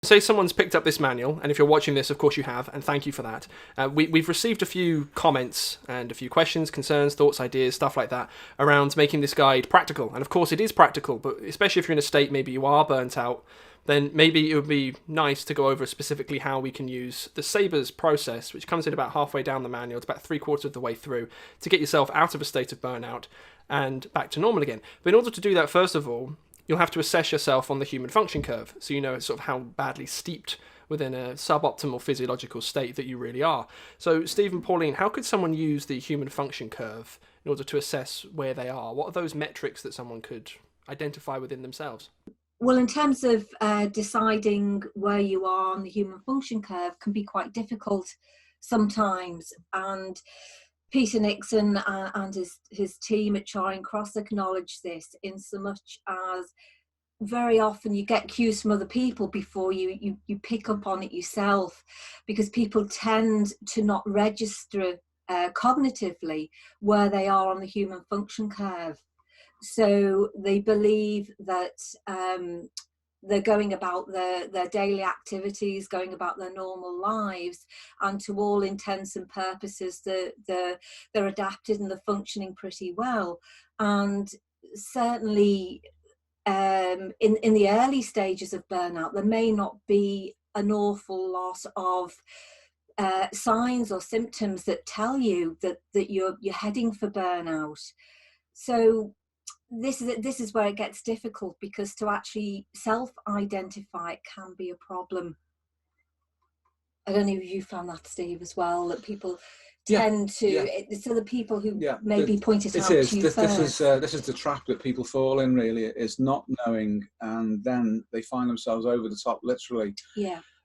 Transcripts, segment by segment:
Say someone's picked up this manual, and if you're watching this, of course you have, and thank you for that. We've received a few comments and a few questions, concerns, thoughts, ideas, stuff like that, around making this guide practical. And of course it is practical, but especially if you're in a state maybe you are burnt out, then maybe it would be nice to go over specifically how we can use the sabres process, which comes in about halfway down the manual, it's about 3/4 of the way through, to get yourself out of a state of burnout and back to normal again. But in order to do that, first of all, you'll have to assess yourself on the human function curve, so you know sort of how badly steeped within a suboptimal physiological state that you really are. So, Steve and Pauline, how could someone use the human function curve in order to assess where they are? What are those metrics that someone could identify within themselves? Well, in terms of deciding where you are on the human function curve can be quite difficult sometimes. And Peter Nixon and his team at Charing Cross acknowledge this, in so much as very often you get cues from other people before you pick up on it yourself, because people tend to not register cognitively where they are on the human function curve. So they believe that they're going about their daily activities, going about their normal lives, and to all intents and purposes they're adapted and they're functioning pretty well. And certainly in the early stages of burnout, there may not be an awful lot of signs or symptoms that tell you that you're heading for burnout. So this is where it gets difficult, because to actually self-identify it can be a problem. I don't know if you found that, Steve, as well, that people tend to, so the people who maybe point it out to you first. This is the trap that people fall in, really, is not knowing, and then they find themselves over the top, literally,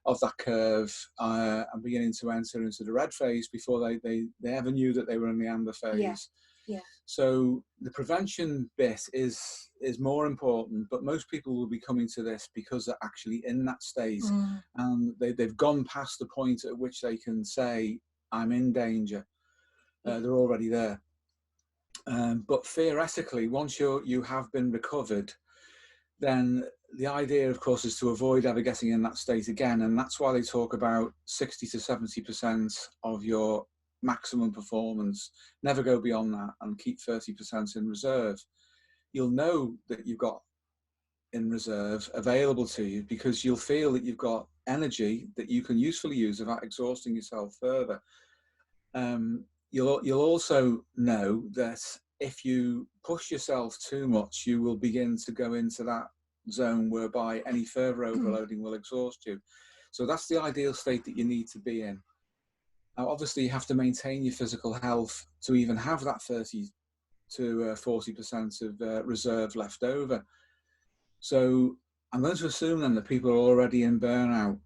of that curve, and beginning to enter into the red phase before they ever knew that they were in the amber phase. So the prevention bit is more important, but most people will be coming to this because they're actually in that state, and they've gone past the point at which they can say, I'm in danger. They're already there. But theoretically, once you have been recovered, then the idea, of course, is to avoid ever getting in that state again. And that's why they talk about 60 to 70% of your maximum performance. Never go beyond that, and keep 30% in reserve. You'll know that you've got in reserve available to you because you'll feel that you've got energy that you can usefully use without exhausting yourself further. You'll also know that if you push yourself too much, you will begin to go into that zone whereby any further overloading will exhaust you. So that's the ideal state that you need to be in. Now, obviously, you have to maintain your physical health to even have that 30 to 40% of reserve left over. So I'm going to assume then that people are already in burnout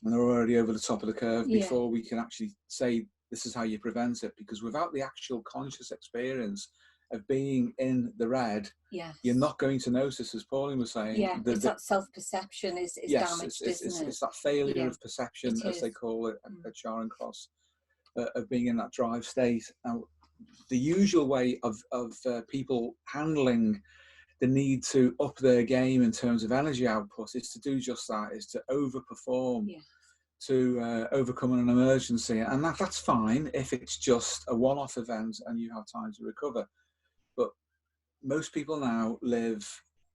and they're already over the top of the curve before we can actually say this is how you prevent it. Because without the actual conscious experience of being in the red, you're not going to notice, as Pauline was saying. It's that self-perception is damaged, isn't it? It's that failure of perception, as they call it at Charing Cross, of being in that drive state. Now, the usual way of people handling the need to up their game in terms of energy output is to do just that, is to overperform, to overcome an emergency. And that's fine if it's just a one-off event and you have time to recover. But most people now live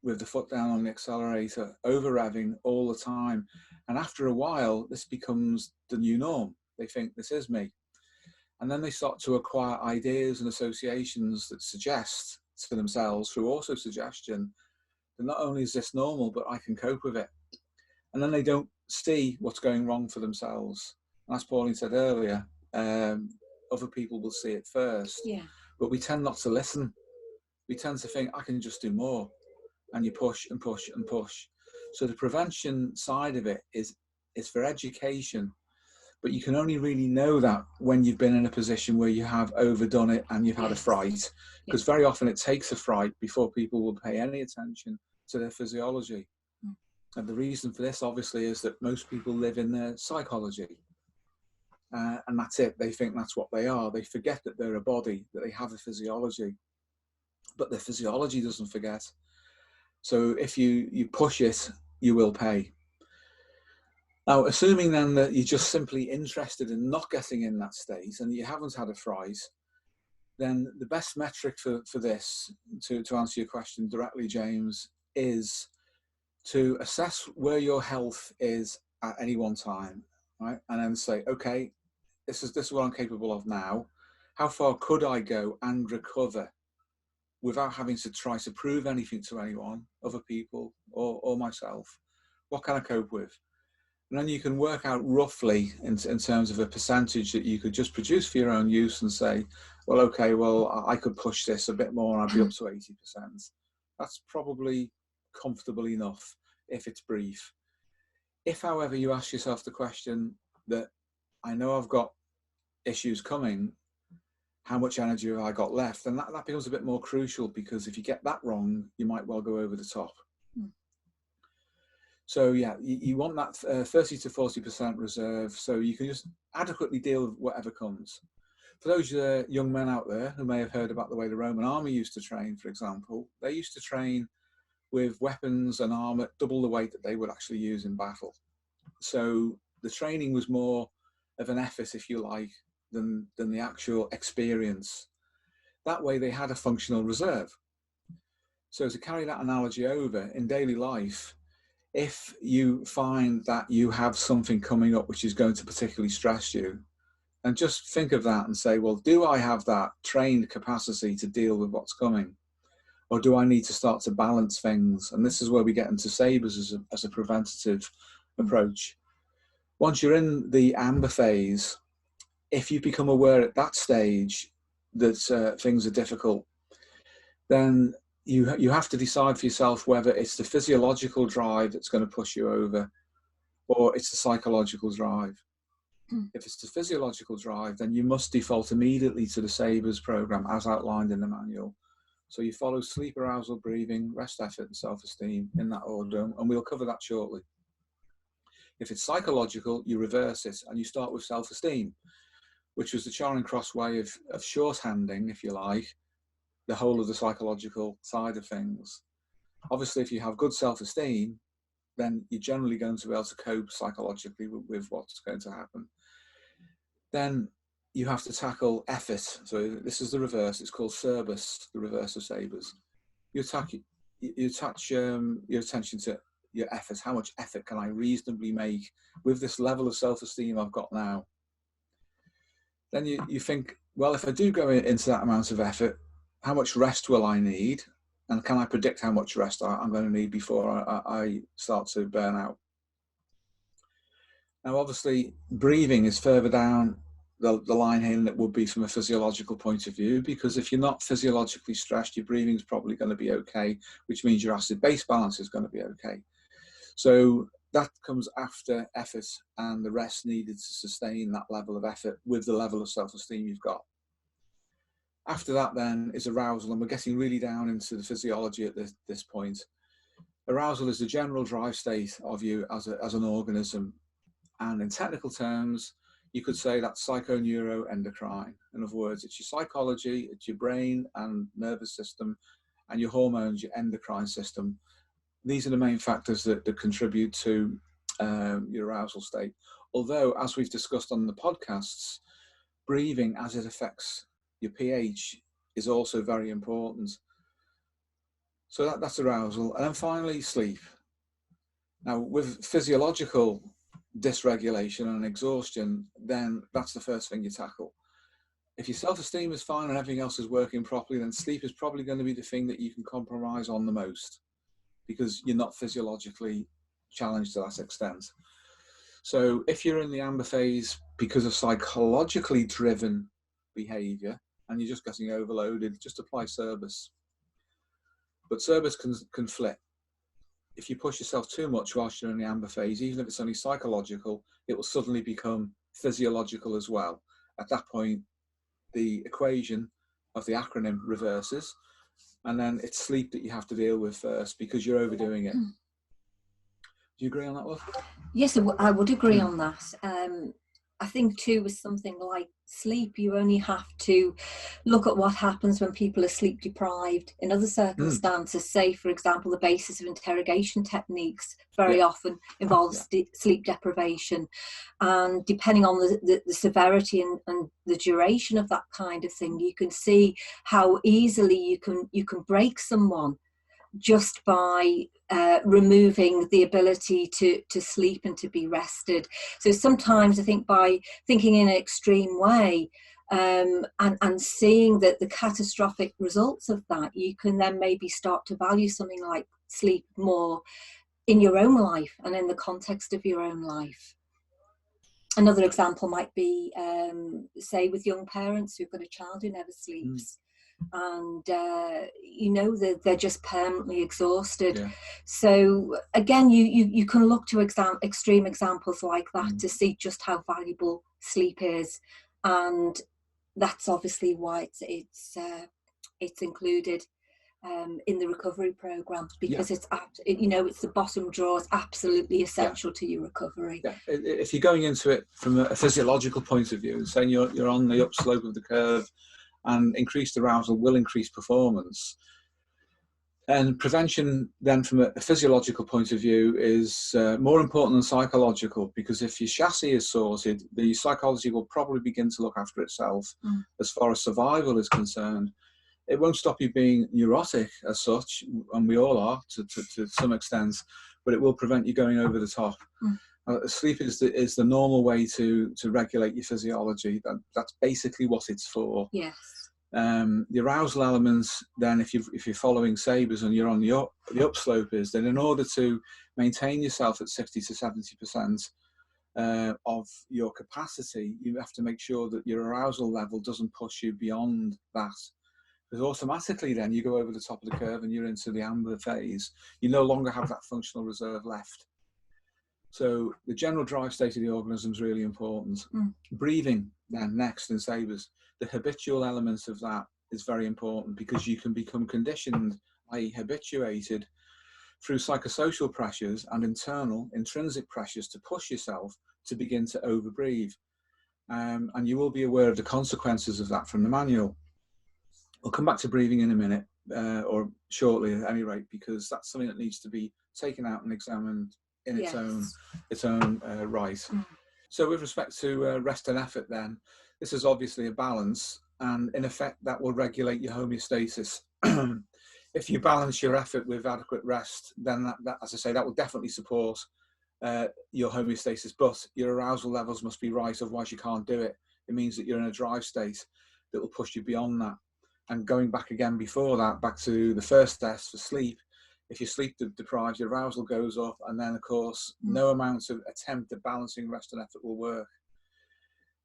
with the foot down on the accelerator, over-revving all the time. And after a while, this becomes the new norm. They think, this is me. And then they start to acquire ideas and associations that suggest to themselves, through auto-suggestion, that not only is this normal, but I can cope with it. And then they don't see what's going wrong for themselves. And as Pauline said earlier, other people will see it first. But we tend not to listen. We tend to think, I can just do more. And you push and push and push. So the prevention side of it is for education. But you can only really know that when you've been in a position where you have overdone it and you've had a fright. Because very often it takes a fright before people will pay any attention to their physiology. And the reason for this, obviously, is that most people live in their psychology. And that's it. They think that's what they are. They forget that they're a body, that they have a physiology. But their physiology doesn't forget. So if you push it, you will pay. Now, assuming then that you're just simply interested in not getting in that state and you haven't had a fright, then the best metric for this, to answer your question directly, James, is to assess where your health is at any one time, right? And then say, okay, this is what I'm capable of now. How far could I go and recover without having to try to prove anything to anyone, other people, or myself? What can I cope with? And then you can work out roughly in terms of a percentage that you could just produce for your own use and say, well, okay, well, I could push this a bit more and I'd be up to 80%. That's probably comfortable enough if it's brief. If, however, you ask yourself the question that I know I've got issues coming, how much energy have I got left? Then that becomes a bit more crucial, because if you get that wrong, you might well go over the top. So yeah, you want that 30 to 40% reserve, so you can just adequately deal with whatever comes. For those young men out there who may have heard about the way the Roman army used to train, for example, they used to train with weapons and armor double the weight that they would actually use in battle. So the training was more of an effort, if you like, than the actual experience. That way they had a functional reserve. So to carry that analogy over in daily life, if you find that you have something coming up which is going to particularly stress you, and just think of that and say, well, do I have that trained capacity to deal with what's coming? Or do I need to start to balance things? And this is where we get into sabres as a preventative approach. Once you're in the amber phase, if you become aware at that stage that things are difficult, then you have to decide for yourself whether it's the physiological drive that's going to push you over, or it's the psychological drive. If it's the physiological drive, then you must default immediately to the sabres program as outlined in the manual. So you follow sleep, arousal, breathing, rest, effort, and self-esteem in that order, and we'll cover that shortly. If it's psychological, you reverse it and you start with self-esteem, which was the Charing Cross way of shorthanding, if you like, the whole of the psychological side of things. Obviously, if you have good self-esteem, then you're generally going to be able to cope psychologically with what's going to happen. Then you have to tackle effort. So this is the reverse. It's called sabres, the reverse of sabres. You attach your attention to your effort. How much effort can I reasonably make with this level of self-esteem I've got now? Then you think, well, if I do go into that amount of effort, how much rest will I need? And can I predict how much rest I'm going to need before I start to burn out? Now, obviously, breathing is further down the line here than it would be from a physiological point of view, because if you're not physiologically stressed, your breathing is probably going to be okay, which means your acid-base balance is going to be okay. So that comes after effort and the rest needed to sustain that level of effort with the level of self-esteem you've got. After that then is arousal, and we're getting really down into the physiology at this point. Arousal is the general drive state of you as an organism, and in technical terms, you could say that's psychoneuroendocrine. In other words, it's your psychology, it's your brain and nervous system, and your hormones, your endocrine system. These are the main factors that contribute to your arousal state. Although, as we've discussed on the podcasts, breathing as it affects your pH is also very important. So that's arousal. And then finally, sleep. Now, with physiological dysregulation and exhaustion, then that's the first thing you tackle. If your self-esteem is fine and everything else is working properly, then sleep is probably going to be the thing that you can compromise on the most, because you're not physiologically challenged to that extent. So if you're in the amber phase because of psychologically driven behavior and you're just getting overloaded, just apply sabres. But sabres can flip. If you push yourself too much whilst you're in the amber phase, even if it's only psychological, it will suddenly become physiological as well. At that point, the equation of the acronym reverses, and then it's sleep that you have to deal with first because you're overdoing it. Do you agree on that, love? Yes, I would agree on that. I think too with something like sleep, you only have to look at what happens when people are sleep deprived. In other circumstances, say for example the basis of interrogation techniques very often involves sleep deprivation, and depending on the severity and the duration of that kind of thing, you can see how easily you can break someone just by removing the ability to sleep and to be rested. So sometimes I think by thinking in an extreme way and seeing that the catastrophic results of that, you can then maybe start to value something like sleep more in your own life and in the context of your own life. Another example might be, say, with young parents who've got a child who never sleeps. And they're just permanently exhausted. So again, you can look to extreme examples like that to see just how valuable sleep is, and that's obviously why it's included in the recovery program, because it's the bottom drawer. It's absolutely essential to your recovery. If you're going into it from a physiological point of view, saying you're on the upslope of the curve, and increased arousal will increase performance. And prevention then from a physiological point of view is more important than psychological, because if your chassis is sorted, the psychology will probably begin to look after itself. As far as survival is concerned. It won't stop you being neurotic as such, and we all are to some extent, but it will prevent you going over the top. Sleep is the normal way to regulate your physiology. That's basically what it's for. Yes. The arousal elements, then, if you're following sabres and you're on the upslope, is that in order to maintain yourself at 60 to 70% of your capacity, you have to make sure that your arousal level doesn't push you beyond that. Because automatically then you go over the top of the curve and you're into the amber phase. You no longer have that functional reserve left. So the general drive state of the organism is really important. Breathing then next in sabres, the habitual elements of that is very important, because you can become conditioned, i.e. habituated, through psychosocial pressures and intrinsic pressures to push yourself to begin to overbreathe. And you will be aware of the consequences of that from the manual. We'll come back to breathing in a minute, or shortly at any rate, because that's something that needs to be taken out and examined in its own right. So with respect to rest and effort then, this is obviously a balance, and in effect that will regulate your homeostasis. If you balance your effort with adequate rest, then that, as I say, that will definitely support your homeostasis, but your arousal levels must be right, otherwise you can't do it. It means that you're in a drive state that will push you beyond that. And going back again before that, back to the first test for sleep, if you're sleep deprived, your arousal goes up, and then of course no amount of attempt at balancing rest and effort will work.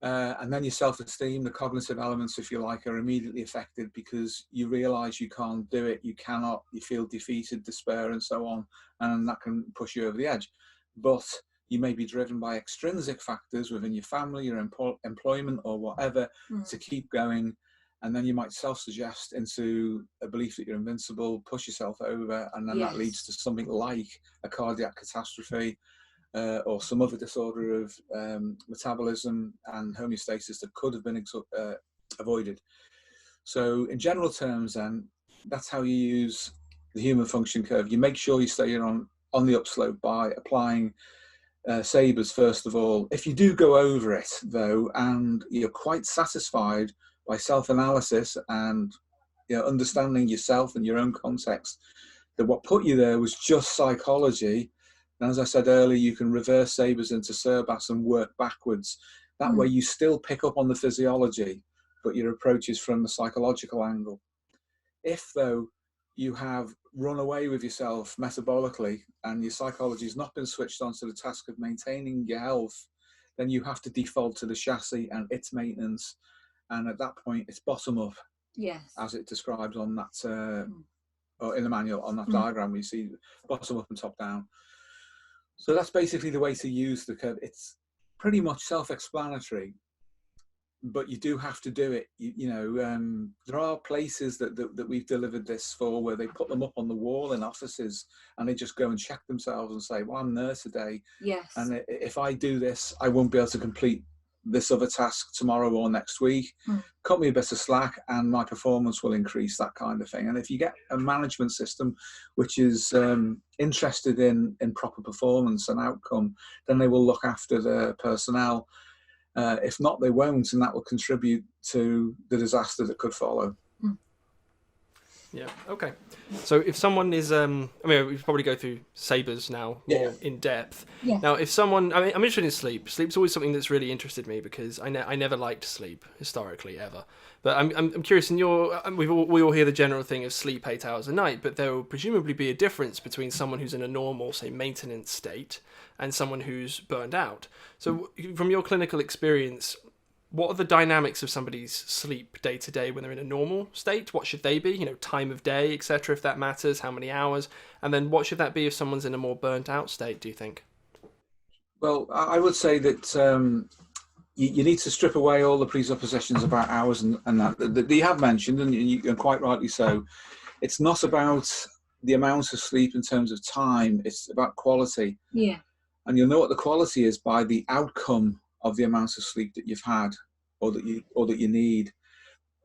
And then your self-esteem, the cognitive elements, if you like, are immediately affected, because you realize you can't do it, you cannot, you feel defeated, despair and so on, and that can push you over the edge. But you may be driven by extrinsic factors within your family, your employment or whatever to keep going. And then you might self-suggest into a belief that you're invincible, push yourself over, and then that leads to something like a cardiac catastrophe or some other disorder of metabolism and homeostasis that could have been avoided. So in general terms then, that's how you use the human function curve. You make sure you stay on the upslope by applying sabres first of all. If you do go over it though, and you're quite satisfied by self-analysis and understanding yourself and your own context, that what put you there was just psychology, and as I said earlier, you can reverse sabres into Serbas and work backwards. That way you still pick up on the physiology, but your approach is from the psychological angle. If though you have run away with yourself metabolically and your psychology has not been switched on to the task of maintaining your health, then you have to default to the chassis and its maintenance. And at that point, it's bottom up, as it describes on that, or in the manual on that diagram, we see bottom up and top down. So that's basically the way to use the curve. It's pretty much self-explanatory, but you do have to do it. There are places that we've delivered this for where they put them up on the wall in offices, and they just go and check themselves and say, well, I'm there today. And if I do this, I won't be able to complete this other task tomorrow or next week. Cut me a bit of slack and my performance will increase, that kind of thing. And if you get a management system which is interested in proper performance and outcome, then they will look after the personnel. If not, they won't, and that will contribute to the disaster that could follow. Yeah. Okay. So if someone is, I mean, we probably go through sabres now more in depth. Yeah. Now, if someone, I mean, I'm interested in sleep. Sleep's always something that's really interested me because I never liked sleep historically ever. But I'm curious. In your, we all hear the general thing of sleep 8 hours a night, but there will presumably be a difference between someone who's in a normal, say, maintenance state and someone who's burned out. So, from your clinical experience, what are the dynamics of somebody's sleep day to day when they're in a normal state? What should they be? You know, time of day, etc., if that matters, how many hours? And then what should that be if someone's in a more burnt out state, do you think? Well, I would say that you need to strip away all the presuppositions about hours and that you have mentioned, and quite rightly so. It's not about the amount of sleep in terms of time, it's about quality. Yeah. And you'll know what the quality is by the outcome of the amount of sleep that you've had or that you need.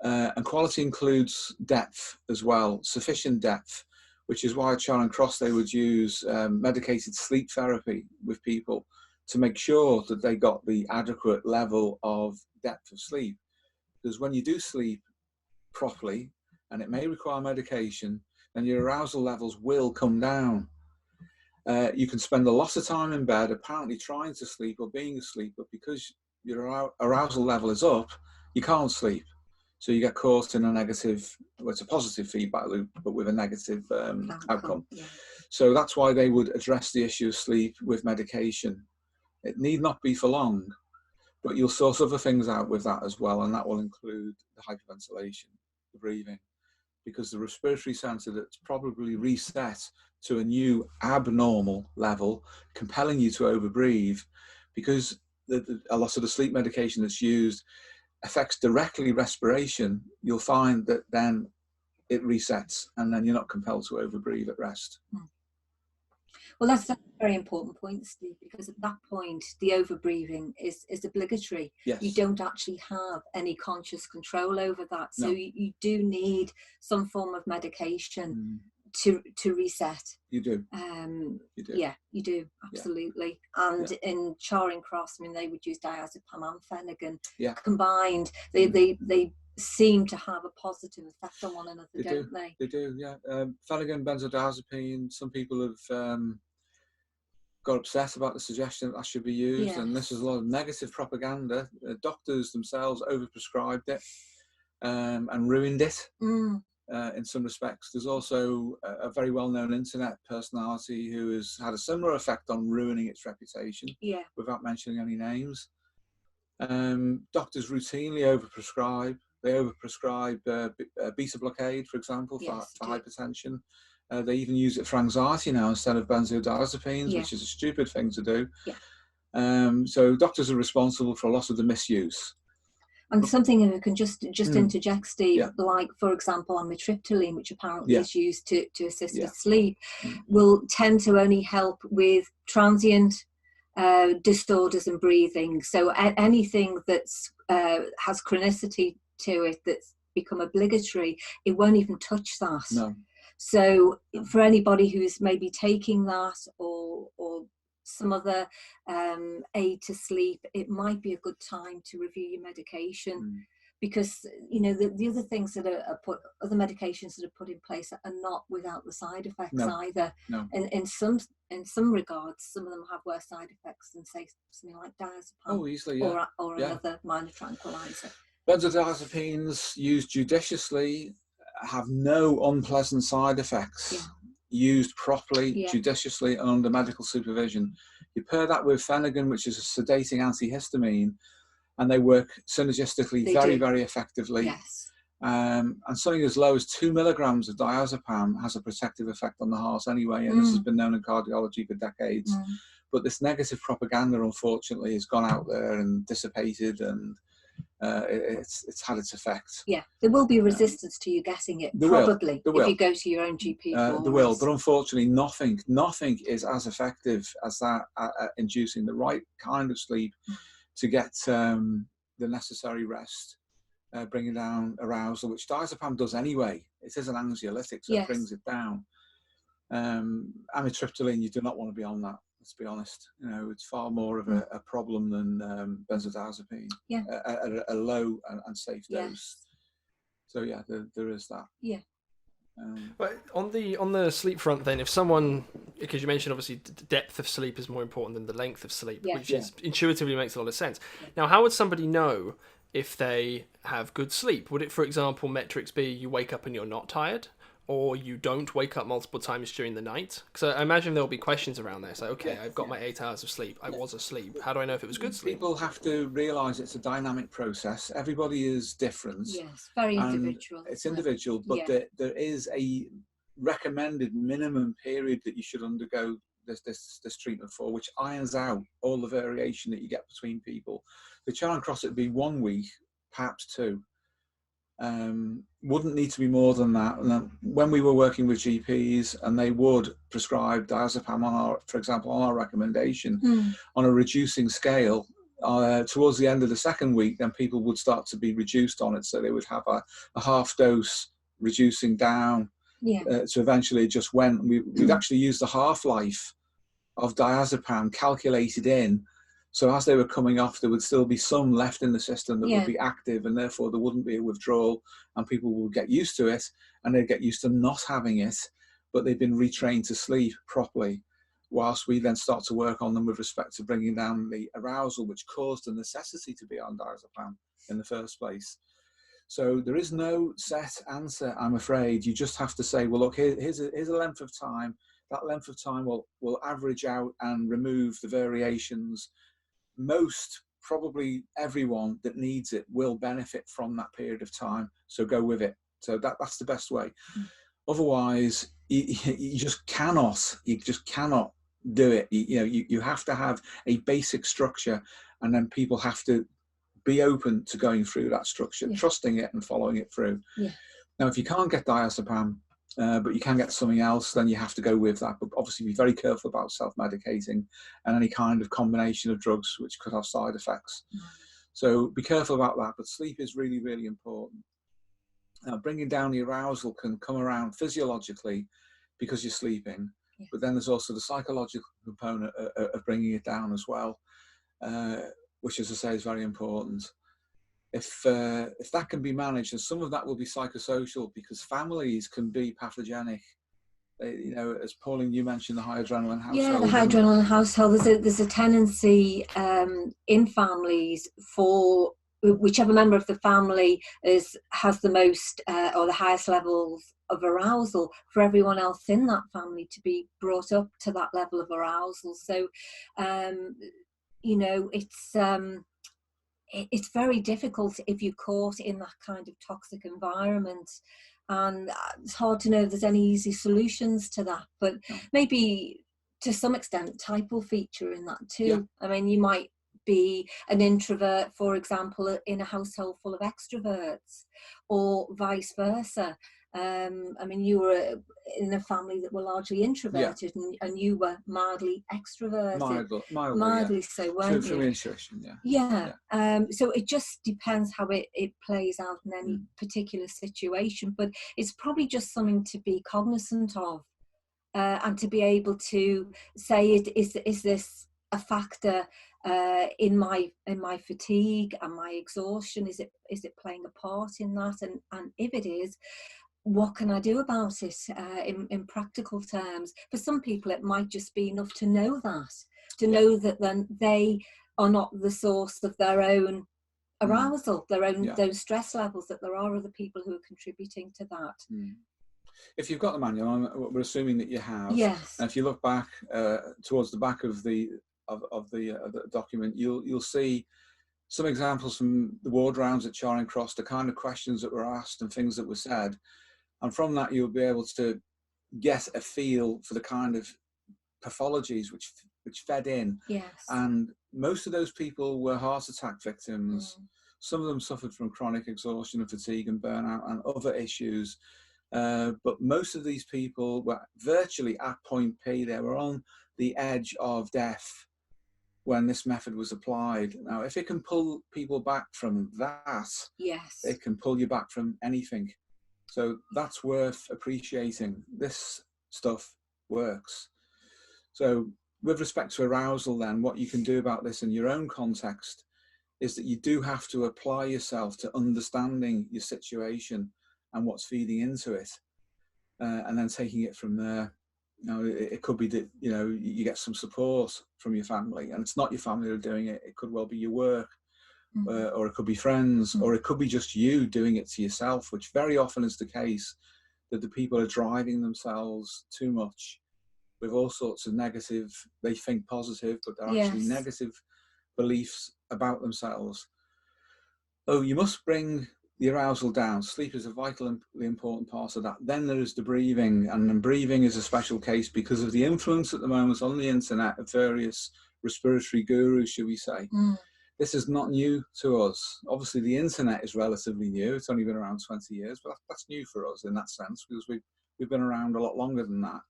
And quality includes depth as well, sufficient depth, which is why at Charing Cross they would use medicated sleep therapy with people to make sure that they got the adequate level of depth of sleep. Because when you do sleep properly, and it may require medication, then your arousal levels will come down. You can spend a lot of time in bed apparently trying to sleep or being asleep, but because your arousal level is up, you can't sleep. So you get caught in a negative, well, it's a positive feedback loop, but with a negative outcome. Yeah. So that's why they would address the issue of sleep with medication. It need not be for long, but you'll sort other things out with that as well, and that will include the hyperventilation, the breathing, because the respiratory center that's probably reset to a new abnormal level, compelling you to overbreathe, because a lot of the sleep medication that's used affects directly respiration. You'll find that then it resets and then you're not compelled to overbreathe at rest. Well, that's a very important point, Steve, because at that point, the overbreathing is obligatory. Yes. You don't actually have any conscious control over that. So you do need some form of medication to reset. You do. You do. Yeah, you do. Absolutely. Yeah. And in Charing Cross, I mean, they would use diazepam and phenergan combined. They seem to have a positive effect on one another, don't they? They do, yeah. Phenergan, benzodiazepine, some people have got upset about the suggestion that should be used, and this is a lot of negative propaganda. Doctors themselves overprescribed it and ruined it in some respects. There's also a very well-known internet personality who has had a similar effect on ruining its reputation without mentioning any names. Doctors routinely overprescribe. They overprescribe beta blockade, for example, for hypertension. They even use it for anxiety now instead of benzodiazepines, which is a stupid thing to do. So doctors are responsible for a lot of the misuse. And something if I can just interject, Steve, like, for example, amitriptyline, which apparently is used to assist with sleep, will tend to only help with transient disorders in breathing. So anything that's has chronicity to it that's become obligatory, it won't even touch that. No. So for anybody who's maybe taking that or some other aid to sleep, it might be a good time to review your medication, because you know the other things that are put, other medications that are put in place are not without the side effects either. No. In some regards, some of them have worse side effects than, say, something like diazepam easily, or another minor tranquilizer. Benzodiazepines used judiciously have no unpleasant side effects. Used properly, judiciously, and under medical supervision. You pair that with phenergan, which is a sedating antihistamine, and they work synergistically very effectively. Yes. And something as low as 2 milligrams of diazepam has a protective effect on the heart anyway, and this has been known in cardiology for decades. But this negative propaganda, unfortunately, has gone out there and dissipated, and it's had its effect. Yeah, there will be resistance to you getting it, probably, if you go to your own GP. There will, but unfortunately nothing is as effective as that inducing the right kind of sleep, to get the necessary rest, bringing down arousal, which diazepam does anyway. It is an anxiolytic, so it brings it down. Amitriptyline, you do not want to be on that. Let's be honest. You know, it's far more of a problem than benzodiazepine at a low and safe dose. So yeah, there is that. Yeah. But on the sleep front, then, if someone, because you mentioned obviously depth of sleep is more important than the length of sleep, which is intuitively makes a lot of sense. Now, how would somebody know if they have good sleep? Would it, for example, metrics be you wake up and you're not tired, or you don't wake up multiple times during the night? Because I imagine there'll be questions around this. Like, okay, I've got my 8 hours of sleep. I was asleep. How do I know if it was good sleep? People have to realise it's a dynamic process. Everybody is different. Yes, very individual. It's individual, but there is a recommended minimum period that you should undergo this treatment for, which irons out all the variation that you get between people. The Charing Cross, it'd be 1 week, perhaps 2. Wouldn't need to be more than that. And when we were working with GPs, and they would prescribe diazepam for example, on our recommendation, on a reducing scale, towards the end of the 2nd week, then people would start to be reduced on it. So they would have a half dose reducing down to eventually just went. We'd actually use the half-life of diazepam calculated in. So as they were coming off, there would still be some left in the system that would be active, and therefore there wouldn't be a withdrawal, and people would get used to it, and they'd get used to not having it, but they've been retrained to sleep properly, whilst we then start to work on them with respect to bringing down the arousal, which caused the necessity to be on diazepam in the first place. So there is no set answer, I'm afraid. You just have to say, well, look, here's a length of time. That length of time will average out and remove the variations. Most, probably everyone that needs it will benefit from that period of time, so go with it. So that's the best way. Otherwise, you just cannot do it. You have to have a basic structure, and then people have to be open to going through that structure, trusting it and following it through. Now, if you can't get diazepam, but you can get something else, then you have to go with that. But obviously be very careful about self-medicating and any kind of combination of drugs which could have side effects. So be careful about that. But sleep is really, really important. Now, bringing down the arousal can come around physiologically because you're sleeping, but then there's also the psychological component of bringing it down as well, which, as I say, is very important. If that can be managed, and some of that will be psychosocial, because families can be pathogenic. As Pauline, you mentioned the high adrenaline household. Yeah, the high adrenaline household. There's a tendency in families for whichever member of the family has the most or the highest levels of arousal, for everyone else in that family to be brought up to that level of arousal. So, it's very difficult if you're caught in that kind of toxic environment, and it's hard to know if there's any easy solutions to that, but maybe to some extent type will feature in that too. I mean, you might be an introvert, for example, in a household full of extroverts, or vice versa. I mean, you were in a family that were largely introverted, and you were mildly extroverted. Mildly so, weren't you? Through intuition, so it just depends how it plays out in any particular situation, but it's probably just something to be cognizant of, and to be able to say, is this a factor in my fatigue and my exhaustion? Is it playing a part in that? And if it is, what can I do about it in practical terms? For some people, it might just be enough to know know that then they are not the source of their own arousal, their own those stress levels, that there are other people who are contributing to that. If you've got the manual, we're assuming that you have. Yes. And if you look back towards the back of the document, you'll see some examples from the ward rounds at Charing Cross, the kind of questions that were asked and things that were said. And from that, you'll be able to get a feel for the kind of pathologies which fed in. Yes. And most of those people were heart attack victims. Some of them suffered from chronic exhaustion and fatigue and burnout and other issues. But most of these people were virtually at point P. They were on the edge of death. when this method was applied. Now, if it can pull people back from that, yes, it can pull you back from anything. So that's worth appreciating. This stuff works. So with respect to arousal then, what you can do about this in your own context is that you do have to apply yourself to understanding your situation and what's feeding into it, and then taking it from there. It could be that, you get some support from your family, and it's not your family that are doing it. It could well be your work, or it could be friends, or it could be just you doing it to yourself, which very often is the case, that the people are driving themselves too much with all sorts of negative, they think positive, but they're actually negative beliefs about themselves. Oh, you must bring the arousal down. Sleep is a vitally important part of that. Then there is the breathing, and then breathing is a special case because of the influence at the moment on the internet of various respiratory gurus, should we say. This is not new to us. Obviously, the internet is relatively new. It's only been around 20 years, but that's new for us in that sense, because we've been around a lot longer than that.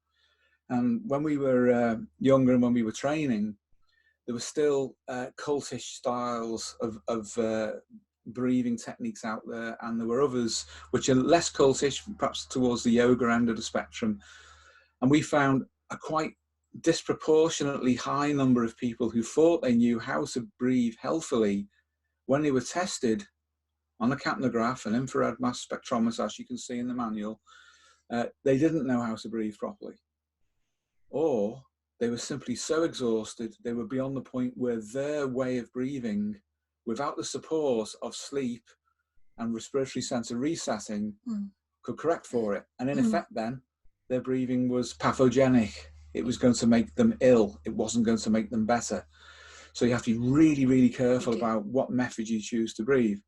And when we were younger and when we were training, there were still cultish styles of breathing techniques out there, and there were others which are less cultish, perhaps towards the yoga end of the spectrum. And we found a quite disproportionately high number of people who thought they knew how to breathe healthily when they were tested on a capnograph, an infrared mass spectrometer, as you can see in the manual. They didn't know how to breathe properly, or they were simply so exhausted, they were beyond the point where their way of breathing, without the support of sleep and respiratory center resetting, could correct for it. And in effect then, their breathing was pathogenic. It was going to make them ill. It wasn't going to make them better. So you have to be really, really careful about what method you choose to breathe.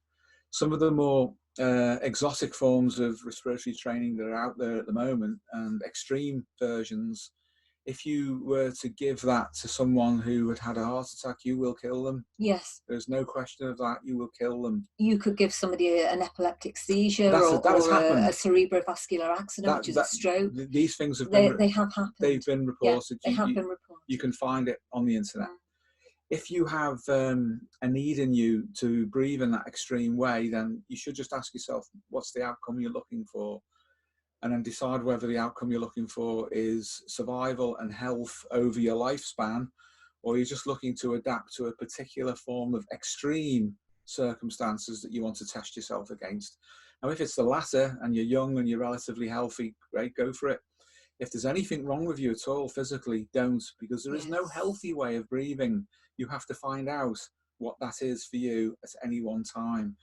Some of the more exotic forms of respiratory training that are out there at the moment, and extreme versions, if you were to give that to someone who had a heart attack, you will kill them. Yes. There's no question of that. You will kill them. You could give somebody an epileptic seizure or a cerebrovascular accident, which is a stroke. These things have they have happened. They've been reported. Yeah, they have been reported. You can find it on the internet. If you have a need in you to breathe in that extreme way, then you should just ask yourself, what's the outcome you're looking for? And then decide whether the outcome you're looking for is survival and health over your lifespan, or you're just looking to adapt to a particular form of extreme circumstances that you want to test yourself against. Now, if it's the latter and you're young and you're relatively healthy, great, go for it. If there's anything wrong with you at all physically, don't, because there is no healthy way of breathing. You have to find out what that is for you at any one time.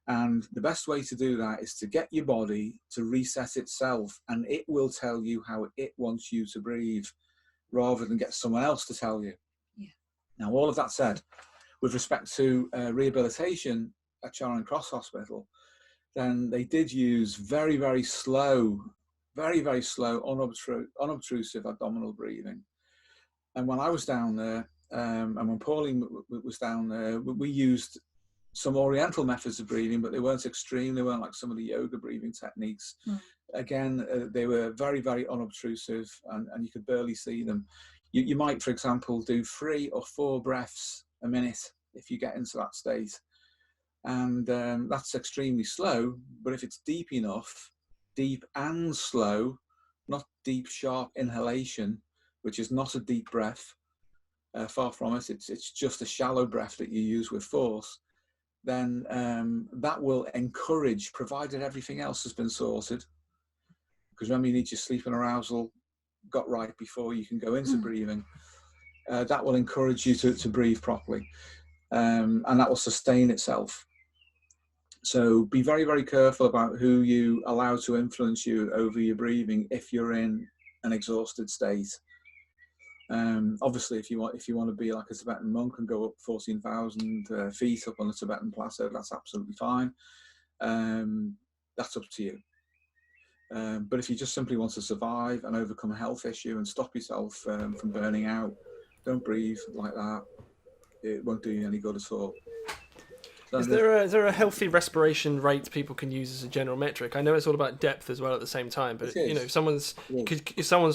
And the best way to do that is to get your body to reset itself, and it will tell you how it wants you to breathe, rather than get someone else to tell you. Now, all of that said, with respect to rehabilitation at Charing Cross Hospital, then they did use very, very slow, unobtrusive abdominal breathing. And when I was down there, and when Pauline was down there, we used some oriental methods of breathing, but they weren't extreme. They weren't like some of the yoga breathing techniques. Again, they were very, very unobtrusive, and you could barely see them. You might, for example, do 3 or 4 breaths a minute if you get into that state. And that's extremely slow, but if it's deep enough, deep and slow, not deep, sharp inhalation, which is not a deep breath, far from it, it's just a shallow breath that you use with force, then that will encourage, provided everything else has been sorted, because remember, you need your sleep and arousal got right before you can go into breathing. That will encourage you to breathe properly, and that will sustain itself. So be very, very careful about who you allow to influence you over your breathing if you're in an exhausted state. Obviously, if you want to be like a Tibetan monk and go up 14,000 feet up on the Tibetan plateau, that's absolutely fine. That's up to you. But if you just simply want to survive and overcome a health issue and stop yourself from burning out, don't breathe like that. It won't do you any good at all. Is there a healthy respiration rate people can use as a general metric? I know it's all about depth as well at the same time, but you know, if someone's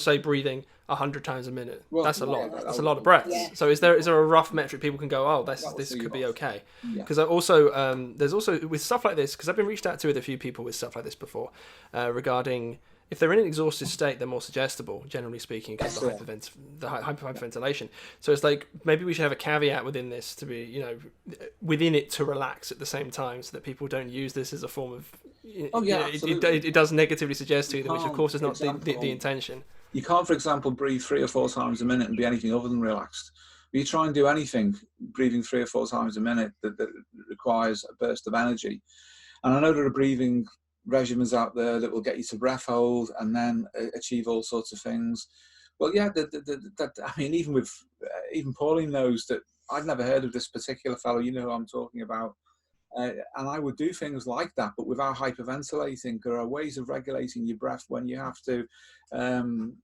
say breathing 100 times a minute, that's a lot. That's a lot of breaths. Yeah. So is there a rough metric people can go, oh, this could be okay? Because there's also with stuff like this, because I've been reached out to with a few people with stuff like this before, regarding if they're in an exhausted state, they're more suggestible, generally speaking, because of the hyperventilation. So it's like, maybe we should have a caveat within this to be, you know, within it to relax at the same time, so that people don't use this as a form of, it does negatively suggest to them, which of course is not the intention. You can't, for example, breathe 3 or 4 times a minute and be anything other than relaxed. If you try and do anything, breathing 3 or 4 times a minute that requires a burst of energy. And I know there are breathing regimens out there that will get you to breath hold and then achieve all sorts of things. Well, yeah, I mean, even Pauline knows that I've never heard of this particular fellow. You know who I'm talking about. And I would do things like that, but without hyperventilating. There are ways of regulating your breath when you have to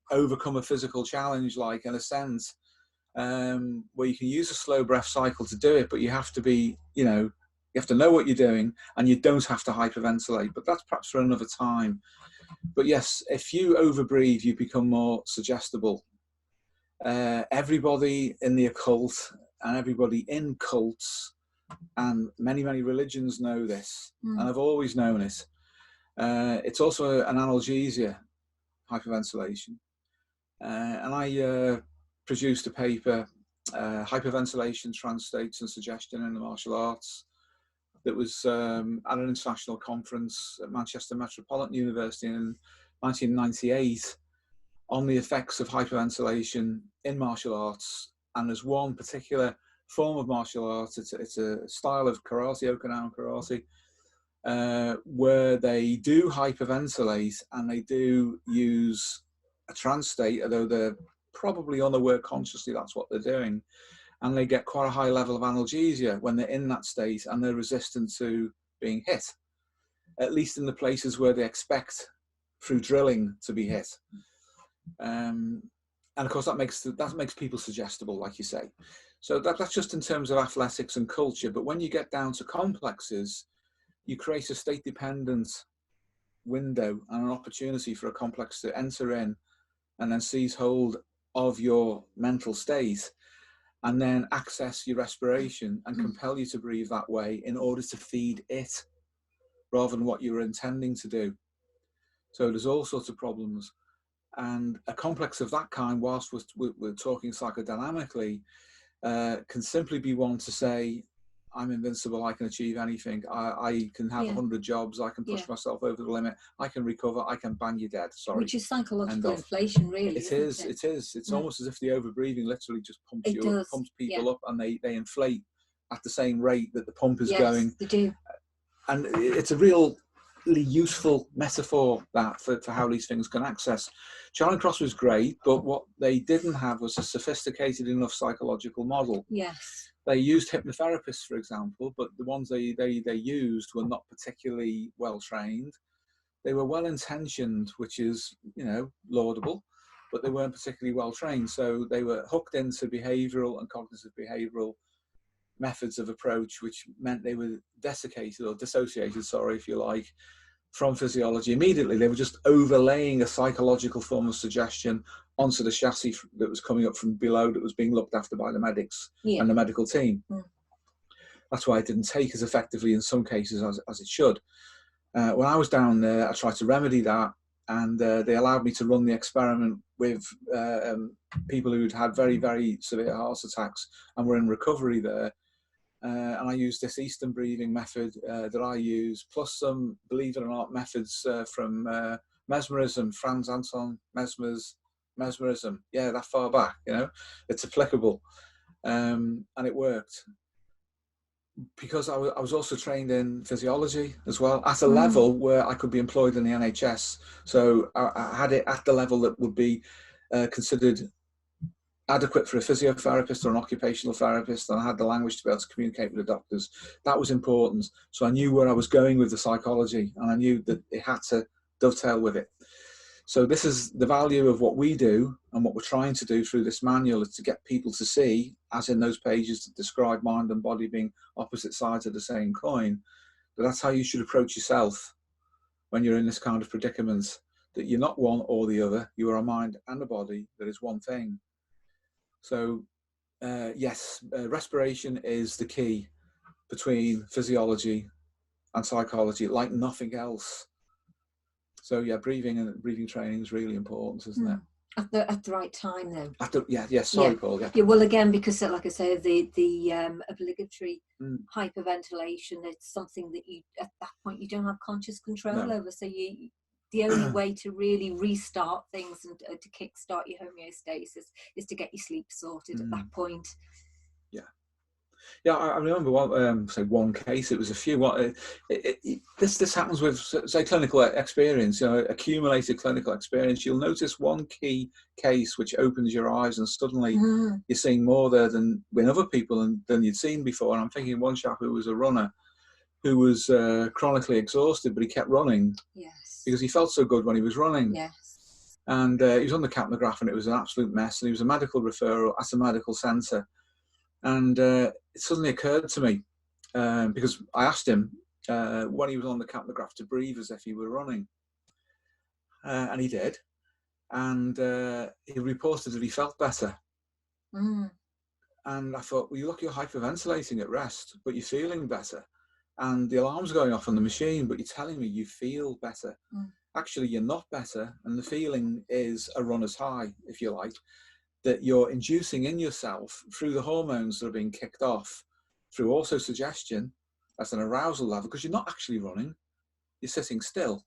overcome a physical challenge, like an ascent, where you can use a slow breath cycle to do it, but you have to be, you have to know what you're doing, and you don't have to hyperventilate. But that's perhaps for another time. But yes, if you overbreathe, you become more suggestible. Everybody in the occult and everybody in cults and many religions know this, and I've always known it. It's also an analgesia, hyperventilation, and I produced a paper, Hyperventilation, Trance States and Suggestion in the Martial Arts, that was at an international conference at Manchester Metropolitan University in 1998 on the effects of hyperventilation in martial arts. And there's one particular form of martial arts, it's a style of karate, Okinawan karate, where they do hyperventilate and they do use a trance state, although they're probably unaware consciously that's what they're doing. And they get quite a high level of analgesia when they're in that state, and they're resistant to being hit, at least in the places where they expect through drilling to be hit. And of course that makes people suggestible, like you say. So that's just in terms of athletics and culture. But when you get down to complexes, you create a state-dependent window and an opportunity for a complex to enter in and then seize hold of your mental state, and then access your respiration and compel you to breathe that way in order to feed it, rather than what you were intending to do. So there's all sorts of problems. And a complex of that kind, whilst we're talking psychodynamically, can simply be one to say, I'm invincible, I can achieve anything, I can have 100 jobs, I can push myself over the limit, I can recover, I can bang you dead, sorry. Which is psychological inflation, really. It is. It's almost as if the overbreathing literally just pumps people up, and they inflate at the same rate that the pump is going. They do. And it's a really useful metaphor that for how these things can access. Charing Cross was great, but what they didn't have was a sophisticated enough psychological model. Yes. They used hypnotherapists, for example, but the ones they used were not particularly well trained. They were well intentioned, which is, laudable, but they weren't particularly well trained. So they were hooked into behavioral and cognitive behavioral methods of approach, which meant they were dissociated, if you like, from physiology immediately. They were just overlaying a psychological form of suggestion onto the chassis that was coming up from below, that was being looked after by the medics and the medical team. That's why it didn't take as effectively in some cases as it should. When I was down there, I tried to remedy that, and they allowed me to run the experiment with people who'd had very, very severe heart attacks and were in recovery there. And I used this Eastern breathing method that I use, plus some, believe it or not, methods from mesmerism, Franz Anton mesmerism. Yeah, that far back, it's applicable. And it worked. Because I was also trained in physiology as well, at a level where I could be employed in the NHS. So I had it at the level that would be considered adequate for a physiotherapist or an occupational therapist, and I had the language to be able to communicate with the doctors. That was important. So I knew where I was going with the psychology, and I knew that it had to dovetail with it. So this is the value of what we do, and what we're trying to do through this manual is to get people to see, as in those pages that describe mind and body being opposite sides of the same coin, that that's how you should approach yourself when you're in this kind of predicament, that you're not one or the other, you are a mind and a body that is one thing. So yes, respiration is the key between physiology and psychology, like nothing else. So yeah, breathing training is really important, isn't it? At the right time, though. Sorry, Paul. Yeah, well, again, because like I say, the obligatory hyperventilation, it's something that you, at that point, you don't have conscious control over. So the only way to really restart things and to kickstart your homeostasis is to get your sleep sorted at that point. Yeah, I remember one case. It was a few. This happens with, say, clinical experience. Accumulated clinical experience. You'll notice one key case which opens your eyes, and suddenly you're seeing more there than with other people than you'd seen before. And I'm thinking one chap who was a runner, who was chronically exhausted, but he kept running. Yes. Because he felt so good when he was running. Yes. And he was on the capnograph, and it was an absolute mess. And he was a medical referral at a medical centre. And it suddenly occurred to me, because I asked him when he was on the capnograph to breathe as if he were running. And he did. And he reported that he felt better. And I thought, well, you're hyperventilating at rest, but you're feeling better. And the alarm's going off on the machine, but you're telling me you feel better. Actually, you're not better. And the feeling is a runner's high, if you like, that you're inducing in yourself through the hormones that are being kicked off, through autosuggestion, that's an arousal level, because you're not actually running, you're sitting still.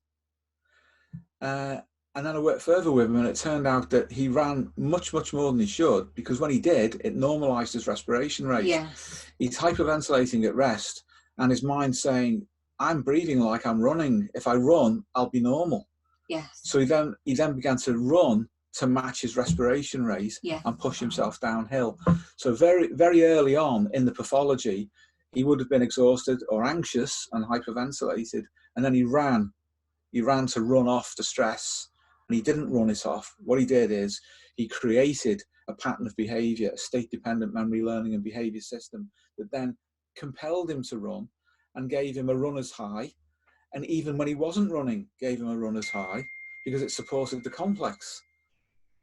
And then I worked further with him, and it turned out that he ran much, much more than he should, because when he did, it normalized his respiration rate. Yes. He's hyperventilating at rest, and his mind's saying, I'm breathing like I'm running. If I run, I'll be normal. Yes. So he then began to run to match his respiration rate and push himself downhill. So very, very early on in the pathology, he would have been exhausted or anxious and hyperventilated, and then he ran to run off the stress, and he didn't run it off. What he did is he created a pattern of behavior, a state-dependent memory learning and behavior system that then compelled him to run and gave him a runner's high, and even when he wasn't running, gave him a runner's high, because it supported the complex.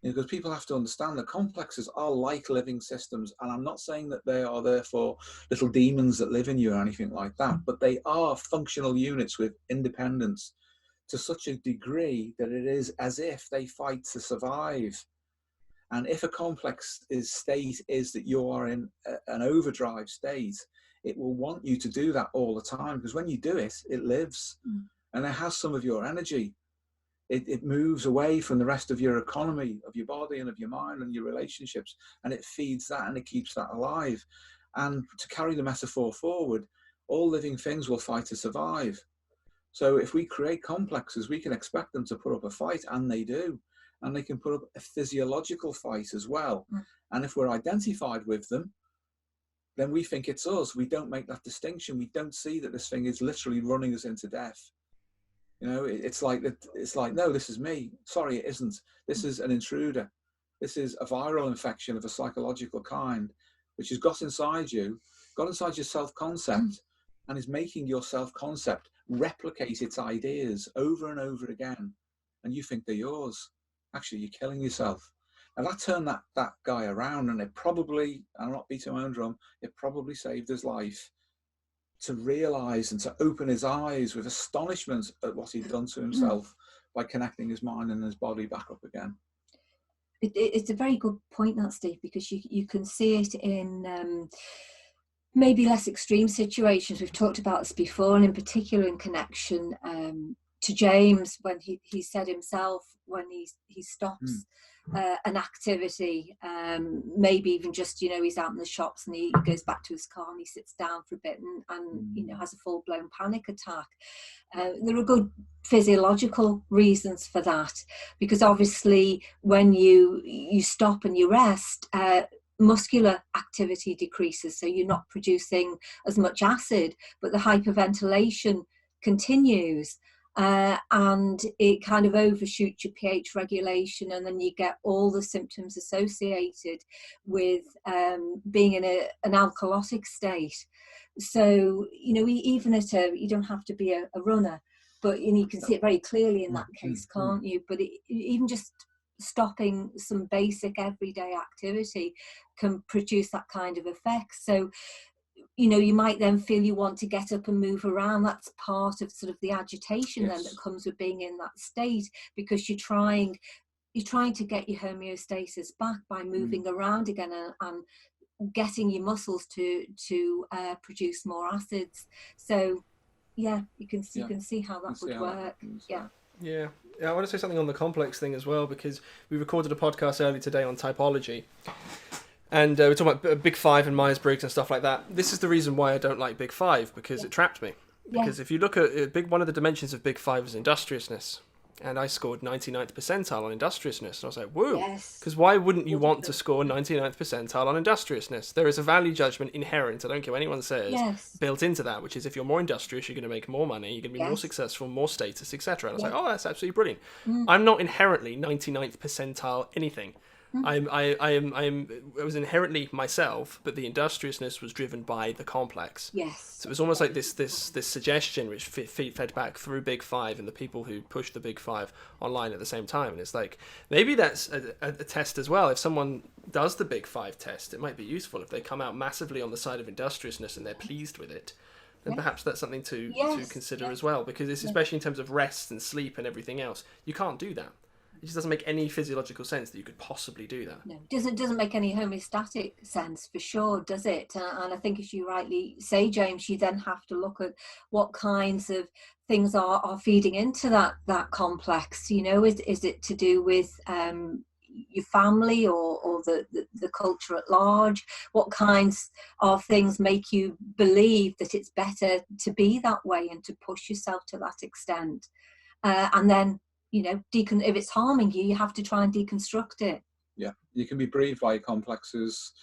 Because people have to understand that complexes are like living systems, and I'm not saying that they are therefore little demons that live in you or anything like that, but they are functional units with independence to such a degree that it is as if they fight to survive. And if a complex state is that you are in an overdrive state, it will want you to do that all the time, because when you do it, it lives and it has some of your energy. It moves away from the rest of your economy, of your body and of your mind and your relationships, and it feeds that and it keeps that alive. And to carry the metaphor forward, all living things will fight to survive. So if we create complexes, we can expect them to put up a fight, and they do. And they can put up a physiological fight as well. And if we're identified with them, then we think it's us. We don't make that distinction. We don't see that this thing is literally running us into death. It's like, no, this is me. Sorry, it isn't. This is an intruder. This is a viral infection of a psychological kind, which has got inside your self-concept, and is making your self-concept replicate its ideas over and over again. And you think they're yours. Actually, you're killing yourself. And that turned that guy around, and it probably, I'm not beating my own drum, it probably saved his life, to realize and to open his eyes with astonishment at what he'd done to himself by connecting his mind and his body back up again. It's a very good point, that, Steve, because you can see it in maybe less extreme situations. We've talked about this before, and in particular in connection to James, when he said himself, when he stops an activity, maybe even just, he's out in the shops and he goes back to his car and he sits down for a bit and has a full-blown panic attack. There are good physiological reasons for that, because obviously when you stop and you rest, muscular activity decreases, so you're not producing as much acid, but the hyperventilation continues. and it kind of overshoots your pH regulation, and then you get all the symptoms associated with being in an alkalotic state. So, you know, even you don't have to be a runner, but you can see it very clearly in that case, can't you? But even just stopping some basic everyday activity can produce that kind of effect. So, you know, you might then feel you want to get up and move around. That's part of sort of the agitation then that comes with being in that state, because you're trying to get your homeostasis back by moving around again and getting your muscles to produce more acids. So yeah, you can see how that would work. Yeah, I want to say something on the complex thing as well, because we recorded a podcast earlier today on typology, and we're talking about Big Five and Myers-Briggs and stuff like that. This is the reason why I don't like Big Five, because it trapped me. Because if you look at one of the dimensions of Big Five is industriousness. And I scored 99th percentile on industriousness. And I was like, whoa. Because why wouldn't you want to score 99th percentile on industriousness? There is a value judgment inherent, I don't care what anyone says, built into that, which is if you're more industrious, you're going to make more money, you're going to be more successful, more status, etc. And I was like, oh, that's absolutely brilliant. I'm not inherently 99th percentile anything. I was inherently myself, but the industriousness was driven by the complex. So it was almost like this suggestion which fed back through Big Five and the people who pushed the Big Five online at the same time. And it's like, maybe that's a test as well. If someone does the Big Five test, it might be useful if they come out massively on the side of industriousness and they're pleased with it. Then perhaps that's something to consider as well, because it's especially in terms of rest and sleep and everything else, you can't do that. It just doesn't make any physiological sense that you could possibly do that. No, it doesn't make any homeostatic sense, for sure, does it? And I think, as you rightly say, James, you then have to look at what kinds of things are feeding into that complex. You know, is it to do with your family or the culture at large? What kinds of things make you believe that it's better to be that way and to push yourself to that extent? And then, you know, if it's harming you, you have to try and deconstruct it. Yeah, you can be bereaved by complexes,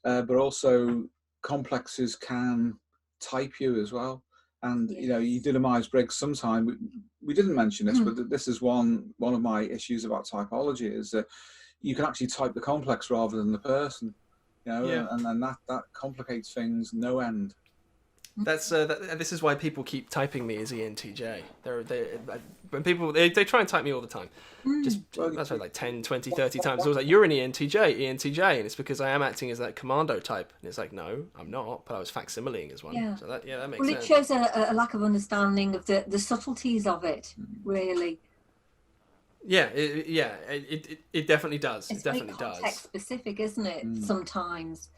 but also complexes can type you as well. And you know, you did a Myers-Briggs sometime. We didn't mention this, but this is one of my issues about typology, is that you can actually type the complex rather than the person. You know, and then that complicates things no end. That's this is why people keep typing me as ENTJ. When people they try and type me all the time, that's like 10, 20, 30 times. So I was like, you're an ENTJ, and it's because I am acting as that commando type. And it's like, no, I'm not, but I was facsimiling as one. So that makes sense. It shows a lack of understanding of the subtleties of it, really. It definitely does. It's it definitely very context specific, isn't it? Sometimes.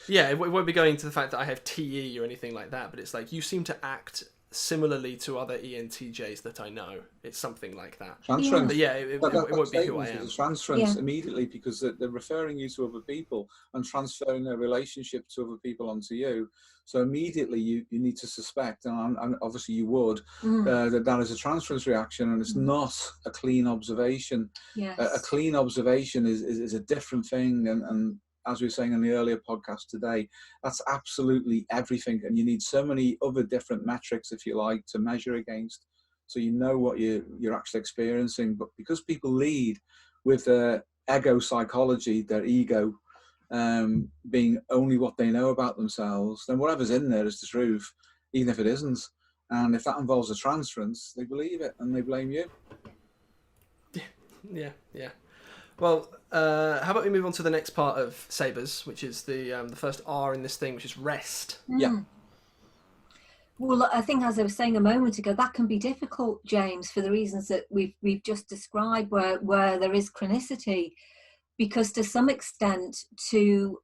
Yeah, it won't be going to the fact that I have TE or anything like that, but it's like, you seem to act similarly to other ENTJs that I know. It's something like that. Transference. But it won't be who I am. Transference immediately, because they're referring you to other people and transferring their relationship to other people onto you. So immediately you need to suspect, and obviously you would, that is a transference reaction, and it's not a clean observation. A clean observation is a different thing, and as we were saying in the earlier podcast today, that's absolutely everything. And you need so many other different metrics, if you like, to measure against, so you know what you're actually experiencing. But because people lead with their ego psychology, their ego being only what they know about themselves, then whatever's in there is the truth, even if it isn't. And if that involves a transference, they believe it and they blame you. Yeah. Well, how about we move on to the next part of sabres, which is the first R in this thing, which is rest. Well, I think, as I was saying a moment ago, that can be difficult, James, for the reasons that we've just described, where there is chronicity, because to some extent, to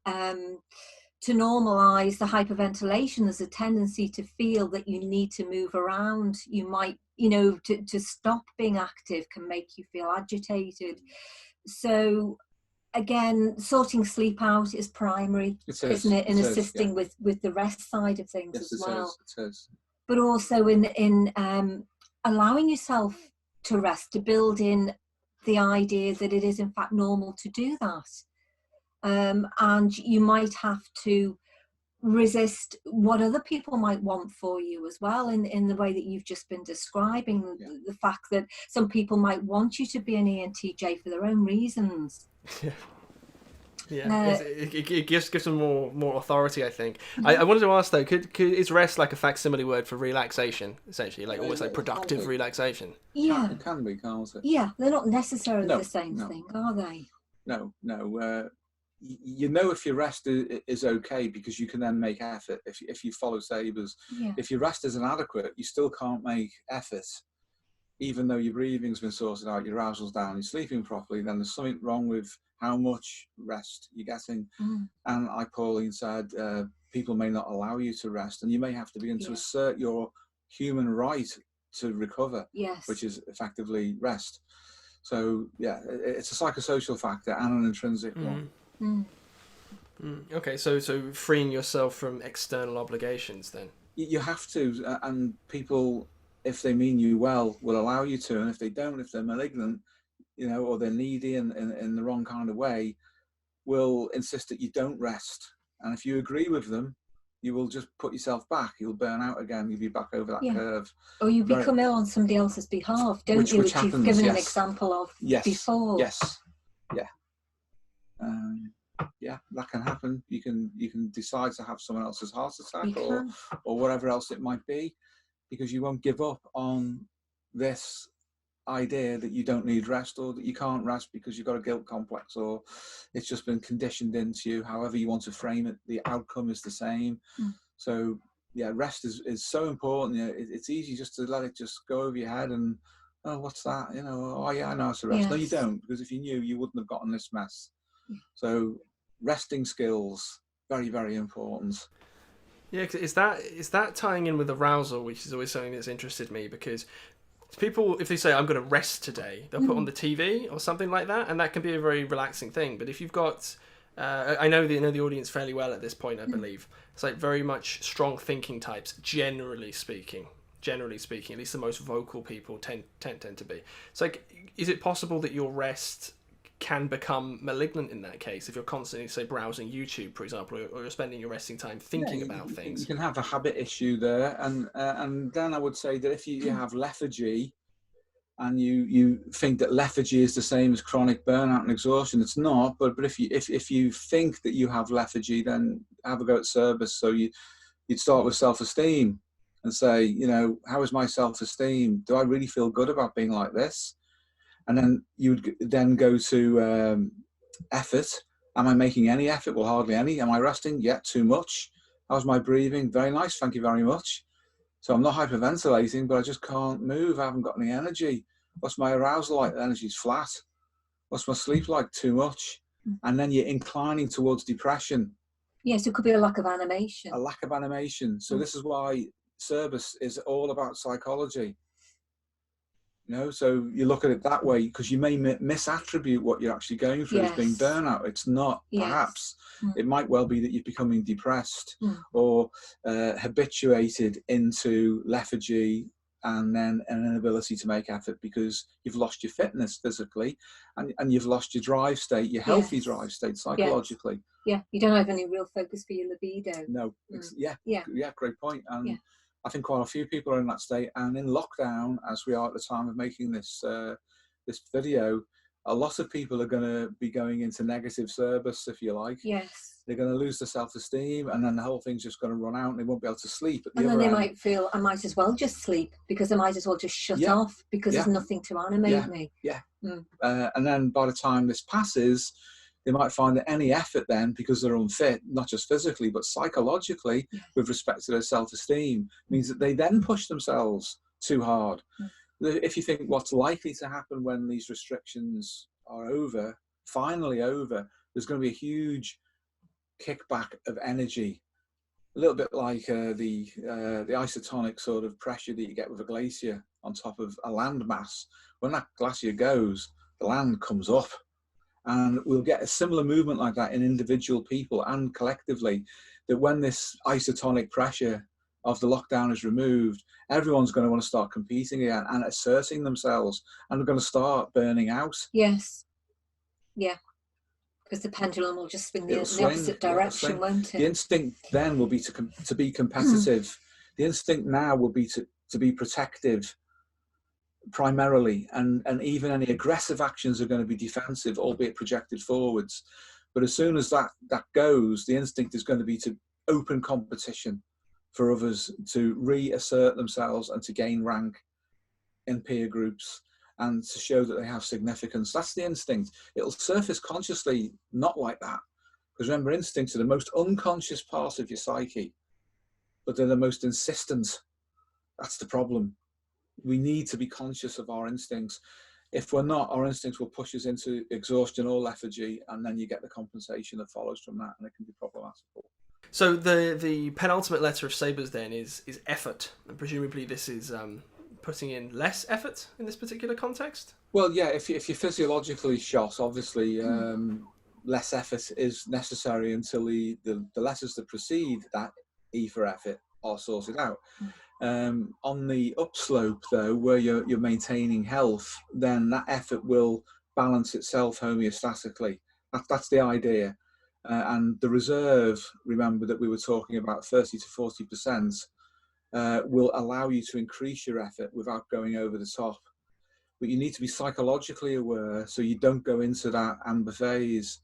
normalise the hyperventilation, there's a tendency to feel that you need to move around. You might, you know, to stop being active can make you feel agitated. So again, sorting sleep out is primary, isn't it, in assisting with the rest side of things as well. It is. But also in allowing yourself to rest, to build in the idea that it is in fact normal to do that. And you might have to resist what other people might want for you as well, in the way that you've just been describing. The fact that some people might want you to be an ENTJ for their own reasons. It gives them more authority, I think. I wanted to ask though, is rest like a facsimile word for relaxation, essentially, like almost like productive relaxation? Yeah, it can be, can't it? Yeah, they're not necessarily the same thing, are they? No. You know if your rest is okay, because you can then make effort. If you follow sabres, if your rest is inadequate, you still can't make effort. Even though your breathing's been sorted out, your arousal's down, you're sleeping properly, then there's something wrong with how much rest you're getting. And like Pauline said, people may not allow you to rest, and you may have to begin to assert your human right to recover, which is effectively rest. So it's a psychosocial factor and an intrinsic one. Okay, so freeing yourself from external obligations then. You have to, and people, if they mean you well, will allow you to, and if they don't, if they're malignant, or they're needy in the wrong kind of way, will insist that you don't rest. And if you agree with them, you will just put yourself back. You'll burn out again. You'll be back over that curve. Or you become ill on somebody else's behalf, don't you? Which happens, you've given an example of before. Yes. That can happen. You can decide to have someone else's heart attack or whatever else it might be, because you won't give up on this idea that you don't need rest, or that you can't rest because you've got a guilt complex, or it's just been conditioned into you. However you want to frame it, the outcome is the same. So rest is so important. It's easy just to let it just go over your head and, oh, what's that? I know how to rest. No, you don't, because if you knew, you wouldn't have gotten this mess. So resting skills, very, very important. Yeah, is that tying in with arousal, which is always something that's interested me, because people, if they say, I'm going to rest today, they'll put on the TV or something like that, and that can be a very relaxing thing. But if you've got, I know the audience fairly well at this point, I believe. It's like very much strong thinking types, generally speaking, at least the most vocal people tend to be. It's like, is it possible that your rest can become malignant in that case if you're constantly, say, browsing YouTube, for example, or you're spending your resting time thinking about things? You can have a habit issue there, and then I would say that if you have lethargy, and you think that lethargy is the same as chronic burnout and exhaustion, it's not. But if you think that you have lethargy, then have a go at service. So you'd start with self-esteem and say, how is my self-esteem? Do I really feel good about being like this? And then you would then go to effort. Am I making any effort? Well, hardly any. Am I resting? Yeah, too much. How's my breathing? Very nice, thank you very much. So I'm not hyperventilating, but I just can't move. I haven't got any energy. What's my arousal like? The energy's flat. What's my sleep like? Too much. And then you're inclining towards depression. Yes, it could be a lack of animation. A lack of animation. So this is why service is all about psychology. So you look at it that way, because you may misattribute what you're actually going through as being burnout. It's not, perhaps. It might well be that you're becoming depressed or habituated into lethargy, and then an inability to make effort because you've lost your fitness physically, and you've lost your drive state, your healthy drive state psychologically. Yeah, you don't have any real focus for your libido. No, great point. And I think quite a few people are in that state, and in lockdown, as we are at the time of making this this video, a lot of people are going to be going into negative service, if you like. Yes. They're going to lose their self-esteem, and then the whole thing's just going to run out, and they won't be able to sleep. And then they might feel, I might as well just sleep, because I might as well just shut off, because there's nothing to animate me. And then by the time this passes, they might find that any effort then, because they're unfit, not just physically, but psychologically, with respect to their self-esteem, means that they then push themselves too hard. If you think what's likely to happen when these restrictions are over, finally over, there's going to be a huge kickback of energy, a little bit like the isotonic sort of pressure that you get with a glacier on top of a land mass. When that glacier goes, the land comes up. And we'll get a similar movement like that in individual people and collectively, that when this isotonic pressure of the lockdown is removed, everyone's going to want to start competing again and asserting themselves, and they're going to start burning out. Yes. Yeah. Because the pendulum will just swing It'll the opposite direction, won't it? The instinct then will be to be competitive. The instinct now will be to be protective primarily, and even any aggressive actions are going to be defensive, albeit projected forwards. But as soon as that goes, the instinct is going to be to open competition for others, to reassert themselves and to gain rank in peer groups and to show that they have significance. That's the instinct. It'll surface consciously not like that, because remember, instincts are the most unconscious part of your psyche, but they're the most insistent. That's the problem. We need to be conscious of our instincts. If we're not, our instincts will push us into exhaustion or lethargy, and then you get the compensation that follows from that, and it can be problematical. So the penultimate letter of sabres then is effort, and presumably this is putting in less effort in this particular context? Well, yeah, if you're physiologically shot, obviously less effort is necessary until the letters that precede that E for effort are sorted out. On the upslope, though, where you're maintaining health, then that effort will balance itself homeostatically. That's the idea. And the reserve, remember that we were talking about 30 to 40%, will allow you to increase your effort without going over the top. But you need to be psychologically aware so you don't go into that amber phase.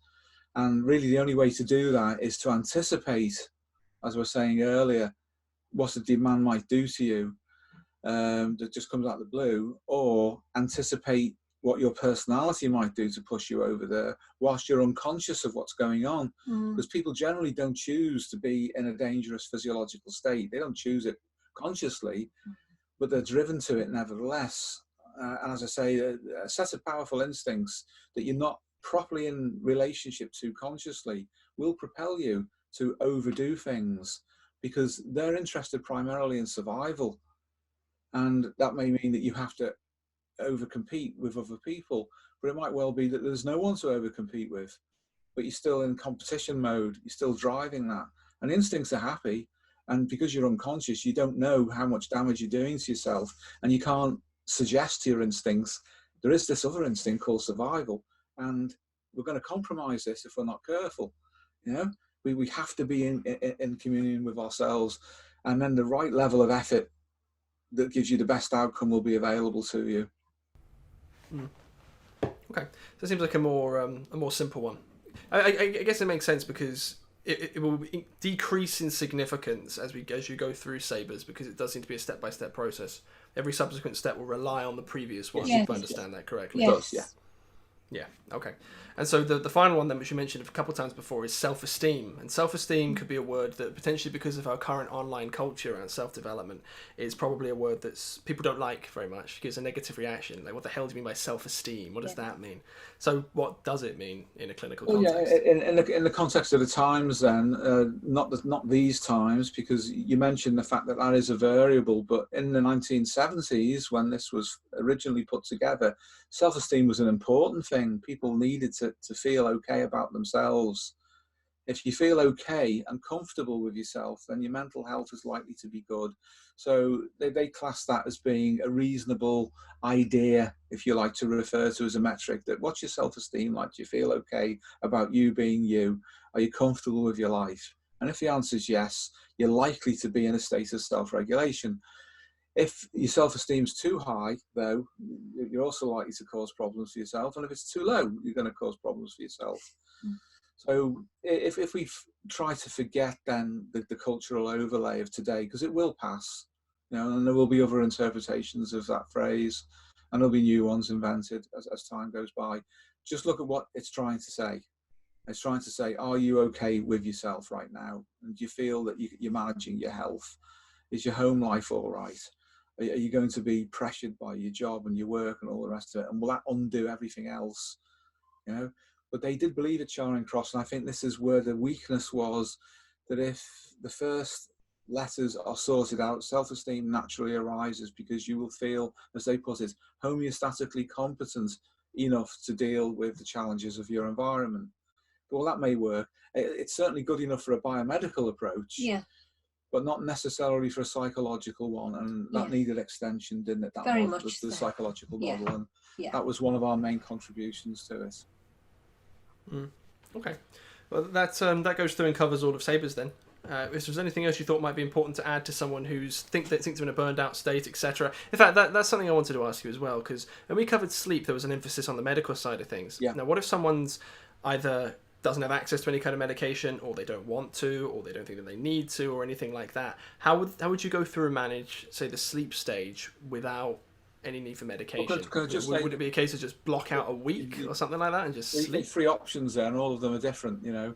And really the only way to do that is to anticipate, as I was saying earlier, what a demand might do to you that just comes out of the blue, or anticipate what your personality might do to push you over there whilst you're unconscious of what's going on. Because people generally don't choose to be in a dangerous physiological state. They don't choose it consciously, but they're driven to it nevertheless. And as I say, a set of powerful instincts that you're not properly in relationship to consciously will propel you to overdo things, because they're interested primarily in survival. And that may mean that you have to overcompete with other people, but it might well be that there's no one to overcompete with, but you're still in competition mode, you're still driving that. And instincts are happy, and because you're unconscious, you don't know how much damage you're doing to yourself, and you can't suggest to your instincts, there is this other instinct called survival, and we're going to compromise this if we're not careful. You know, we have to be in communion with ourselves, and then the right level of effort that gives you the best outcome will be available to you. Okay, so it seems like a more simple one. I guess it makes sense because it will decrease in significance as you go through sabres, because it does seem to be a step-by-step process. Every subsequent step will rely on the previous one, if I understand that correctly. Yes. It does, yeah. Yeah, okay. And so the final one then, which you mentioned a couple of times before, is self-esteem. And self-esteem could be a word that potentially, because of our current online culture around self-development, is probably a word that people don't like very much. It gives a negative reaction. Like, what the hell do you mean by self-esteem? What does that mean? So what does it mean in a clinical context? Yeah, in the context of the times then, not these times, because you mentioned the fact that that is a variable, but in the 1970s, when this was originally put together, self-esteem was an important thing. People needed to feel okay about themselves. If you feel okay and comfortable with yourself, then your mental health is likely to be good. So they class that as being a reasonable idea, if you like to refer to as a metric, that what's your self-esteem like? Do you feel okay about you being you? Are you comfortable with your life? And if the answer is yes, you're likely to be in a state of self-regulation. If your self-esteem's too high, though, you're also likely to cause problems for yourself. And if it's too low, you're going to cause problems for yourself. So if we try to forget then the cultural overlay of today, because it will pass, you know, and there will be other interpretations of that phrase, and there'll be new ones invented as time goes by. Just look at what it's trying to say. It's trying to say, are you okay with yourself right now? And do you feel that you're managing your health? Is your home life all right? Are you going to be pressured by your job and your work and all the rest of it? And will that undo everything else? You know, but they did believe at Charing Cross, and I think this is where the weakness was, that if the first letters are sorted out, self-esteem naturally arises, because you will feel, as they put it, homeostatically competent enough to deal with the challenges of your environment. Well, that may work. It's certainly good enough for a biomedical approach. Yeah. But not necessarily for a psychological one, and that needed extension, didn't it? That Very was much the so. psychological model, and Yeah. that was one of our main contributions to it. Okay. Well, that goes through and covers all of sabres then. If there's anything else you thought might be important to add to someone who's thinks they're in a burned out state, etc. In fact, that's something I wanted to ask you as well, because when we covered sleep, there was an emphasis on the medical side of things. Yeah. Now, what if someone's either doesn't have access to any kind of medication, or they don't want to, or they don't think that they need to, or anything like that? How would you go through and manage, say, the sleep stage without any need for medication? Would it be a case of just block out a week or something like that and just sleep? Three options there, and all of them are different, you know.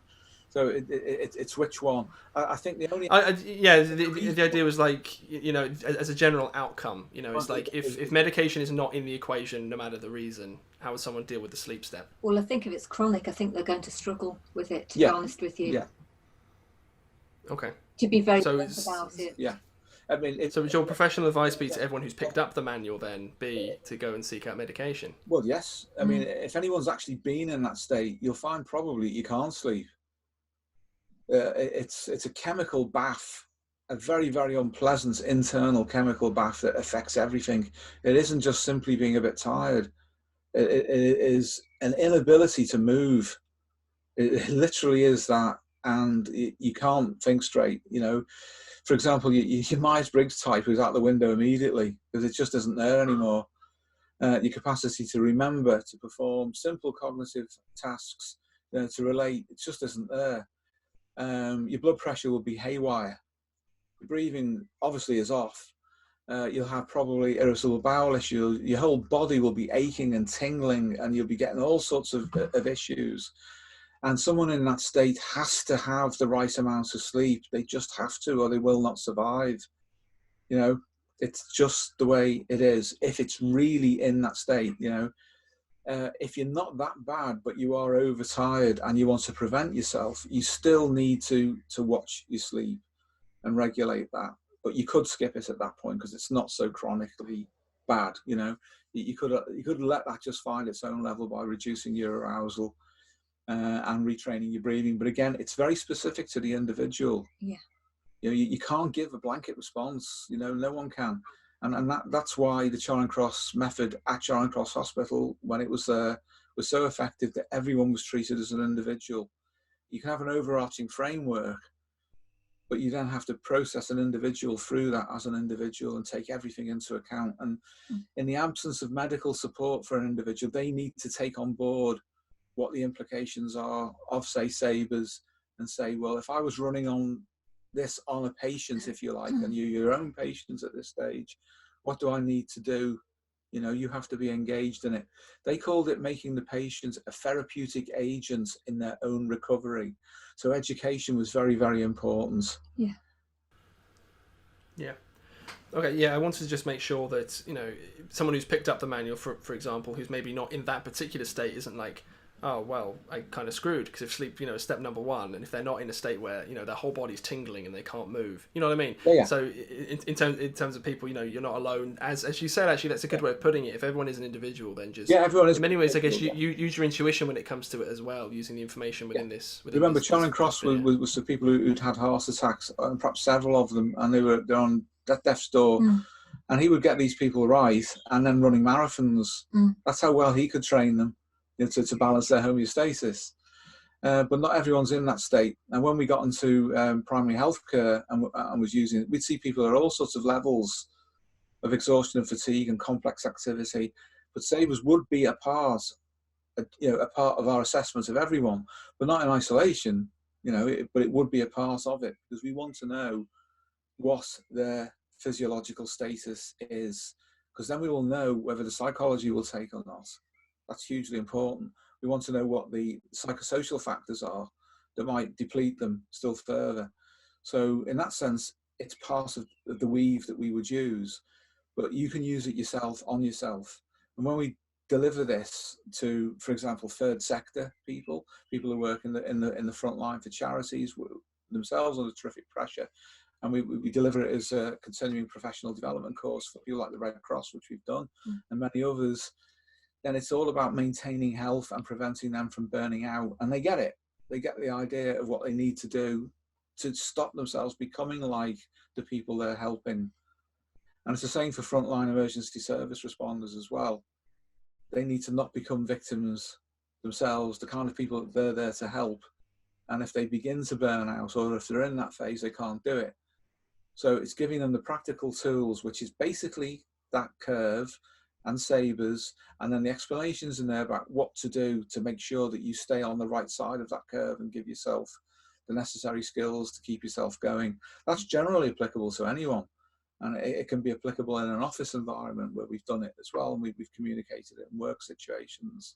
So it's which one? I think the only the idea was like, you know, as a general outcome, you know, it's like if medication is not in the equation, no matter the reason, how would someone deal with the sleep step? Well, I think if it's chronic, I think they're going to struggle with it, to be honest with you. Yeah. Okay. To be very blunt about it. Yeah. I mean, so would your professional advice be to everyone who's picked up the manual then be to go and seek out medication? Well, yes. I mean, if anyone's actually been in that state, you'll find probably you can't sleep. It's a chemical bath, a very, very unpleasant internal chemical bath that affects everything. It isn't just simply being a bit tired. It is an inability to move. It literally is that, and you can't think straight. You know, for example, your Myers-Briggs type is out the window immediately because it just isn't there anymore. Your capacity to remember, to perform simple cognitive tasks, to relate, it just isn't there. Your blood pressure will be haywire. Your breathing obviously is off. You'll have probably irritable bowel issues. Your whole body will be aching and tingling, and you'll be getting all sorts of issues. And someone in that state has to have the right amount of sleep. They just have to, or they will not survive. You know, it's just the way it is. If it's really in that state, you know, if you're not that bad, but you are overtired and you want to prevent yourself, you still need to watch your sleep and regulate that. But you could skip it at that point because it's not so chronically bad. You know, you could let that just find its own level by reducing your arousal and retraining your breathing. But again, it's very specific to the individual. Yeah. You know, you can't give a blanket response. You know, no one can. And that's why the Charing Cross Method at Charing Cross Hospital, when it was there, was so effective that everyone was treated as an individual. You can have an overarching framework, but you then have to process an individual through that as an individual and take everything into account. And in the absence of medical support for an individual, they need to take on board what the implications are of, say, sabres, and say, well, if I was running on this on a patient, if you like, and you're your own patient at this stage, what do I need to do? You know, you have to be engaged in it. They called it making the patient a therapeutic agent in their own recovery. So education was very, very important. Yeah. Yeah. Okay, yeah, I wanted to just make sure that, you know, someone who's picked up the manual, for example, who's maybe not in that particular state, isn't like, oh, well, I kind of screwed, because if sleep, you know, is step number one, and if they're not in a state where, you know, their whole body's tingling and they can't move, you know what I mean? Yeah. So in terms of people, you know, you're not alone. As you said, actually, that's a good way of putting it. If everyone is an individual, then just... Yeah, everyone is. In many ways, I guess you use your intuition when it comes to it as well, using the information within this. Remember, Charing Cross was the people who'd had heart attacks, and perhaps several of them, and they're on death's door. And he would get these people right, and then running marathons. That's how well he could train them, you know, to balance their homeostasis. But not everyone's in that state. And when we got into primary healthcare and was using it, we'd see people at all sorts of levels of exhaustion and fatigue and complex activity. But sabres would be a part of our assessment of everyone, but not in isolation. You know, but it would be a part of it, because we want to know what their physiological status is, because then we will know whether the psychology will take or not. That's hugely important. We want to know what the psychosocial factors are that might deplete them still further. So in that sense, it's part of the weave that we would use, but you can use it yourself on yourself. And when we deliver this to, for example, third sector people who work in the front line for charities themselves under terrific pressure, and we deliver it as a continuing professional development course for people like the Red Cross, which we've done, and many others, then it's all about maintaining health and preventing them from burning out. And they get it. They get the idea of what they need to do to stop themselves becoming like the people they're helping. And it's the same for frontline emergency service responders as well. They need to not become victims. themselves the kind of people that they're there to help. And if they begin to burn out, or if they're in that phase, they can't do it. So it's giving them the practical tools, which is basically that curve and sabres, and then the explanations in there about what to do to make sure that you stay on the right side of that curve and give yourself the necessary skills to keep yourself going. That's generally applicable to anyone. And it can be applicable in an office environment where we've done it as well, and we've communicated it in work situations.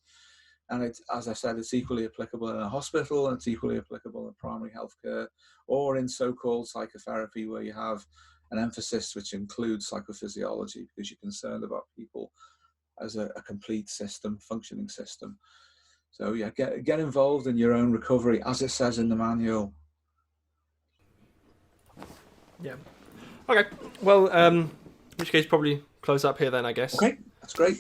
And it's, as I said, it's equally applicable in a hospital, and it's equally applicable in primary healthcare, or in so-called psychotherapy, where you have an emphasis which includes psychophysiology, because you're concerned about people as a complete system, functioning system. So yeah, get involved in your own recovery, as it says in the manual. Yeah. Okay. Well, in which case, probably close up here then, I guess. Okay, that's great.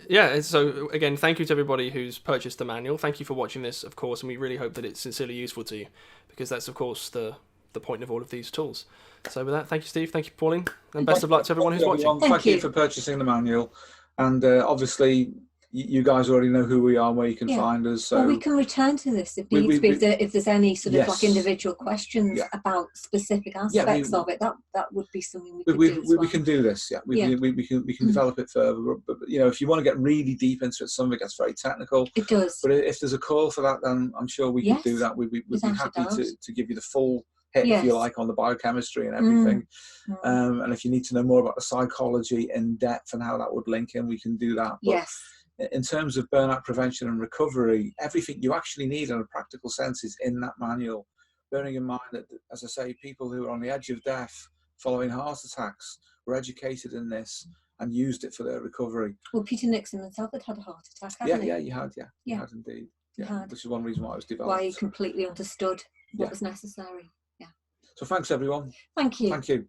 Yeah. So again, thank you to everybody who's purchased the manual. Thank you for watching this, of course, and we really hope that it's sincerely useful to you, because that's, of course, the point of all of these tools. So with that, thank you, Steve. Thank you, Pauline, and best of luck to everyone who's watching. Thank you for purchasing the manual, and obviously, you guys already know who we are and where you can find us. So well, we can return to this if needs be. If there's any sort of like individual questions about specific aspects of it, that would be something we could do. We can do this. Yeah, we can develop it further. But you know, if you want to get really deep into it, some of it gets very technical. It does. But if there's a call for that, then I'm sure we can do that. We'd be happy to give you the full hit, if you like, on the biochemistry and everything. And if you need to know more about the psychology in depth and how that would link in, we can do that. But in terms of burnout prevention and recovery, everything you actually need in a practical sense is in that manual. Bearing in mind that, as I say, people who are on the edge of death following heart attacks were educated in this and used it for their recovery. Well, Peter Nixon himself had a heart attack, hadn't he? Yeah, he had indeed. Which is one reason why it was developed. Why he completely understood what was necessary. So thanks, everyone. Thank you. Thank you.